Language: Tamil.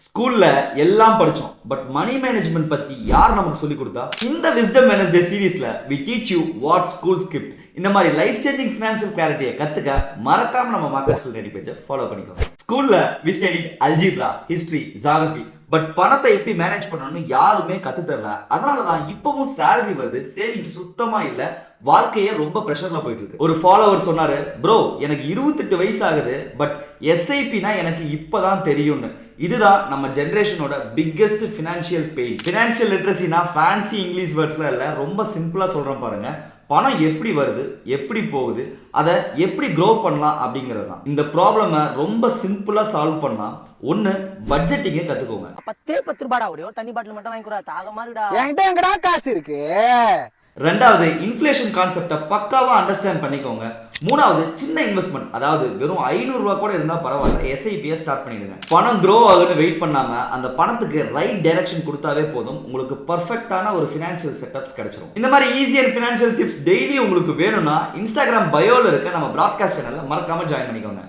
ஸ்கூல்ல எல்லாம் படிச்சோம் பட் மணி மேனேஜ்மெண்ட் பத்தி யார் நமக்கு சொல்லி கொடுத்தா? இந்த விஸ்டம் வெனஸ்டே சீரிஸ்ல we teach you what school skipped. இந்த மாதிரி லைஃப் சேஞ்சிங் ஃபினான்ஷியல் கிளாரிட்டியை கத்துக்க மறக்காம நம்ம மார்க்கெட் ஸ்கூல் ரெடி பேஜை ஃபாலோ பண்ணிக்கோங்க. ஸ்கூல்ல we studied algebra, history, geography, but பணத்தை எப்படி மேனேஜ் பண்ணணும்னு யாருமே கத்து தரல. அதனாலதான் இப்பவும் சேலரி வருது, சேவிங் சுத்தமா இல்ல, வாழ்க்கையே ரொம்ப பிரஷர்ல போயிட்டு இருக்கு. ஒரு ஃபாலோவர் சொன்னாரு, ப்ரோ எனக்கு 28 வயசு ஆகுது பட் எஸ்ஐபினா எனக்கு இப்பதான் தெரியும்னு. இதுதான் நம்ம ஜெனரேஷனோட பிக்கெஸ்ட் ஃபினான்ஷியல் பெயின். ஃபினான்ஷியல் லிட்ரஸினா ஃபேன்சி இங்கிலீஷ் வேர்ட்ஸ்ல இல்ல, ரொம்ப சிம்பிளா சொல்றேன் பாருங்க. பணம் எப்படி வருது, எப்படி போகுது, அதை எப்படி க்ரோ பண்ணலாம் அப்படிங்கிறது தான். இந்த ப்ராப்ளமை ரொம்ப சிம்பிளா சால்வ் பண்ணலாம். ஒன்னு, பட்ஜெட்டிங்க கத்துக்கோங்க. 10 ரூபாடா ஒரே ஒரு தண்ணி பாட்டில் மட்டும் வாங்கி கூட தாக மாதிரிடா. என்கிட்ட எங்கடா காசு இருக்கு? ரெண்டாவது, இன்ஃப்ளேஷன் கான்செப்டை பக்காவா அண்டர்ஸ்டாண்ட் பண்ணிக்கோங்க. மூணாவது, சின்ன இன்வெஸ்ட்மெண்ட், அதாவது வெறும் 500 ரூபாய் கூட இருந்தா பரவாயில்ல, எஸ்ஐபியை ஸ்டார்ட் பண்ணிடுங்க. பணம் க்ரோ ஆகுன்னு வெயிட் பண்ணாம அந்த பணத்துக்கு ரைட் டைரக்ஷன் கொடுத்தாவே போதும், உங்களுக்கு பர்ஃபெக்டான ஒரு ஃபினான்ஷியல் செட்டப்ஸ் கிடைச்சிரும். இந்த மாதிரி ஈஸியர் ஃபினான்ஷியல் டிப்ஸ் டெய்லி உங்களுக்கு வேணும்னா இன்ஸ்டாகிராம் பயோல இருக்க நம்ம பிராட்காஸ்ட் சேனல்ல மறக்காம ஜாயின் பண்ணிக்கோங்க.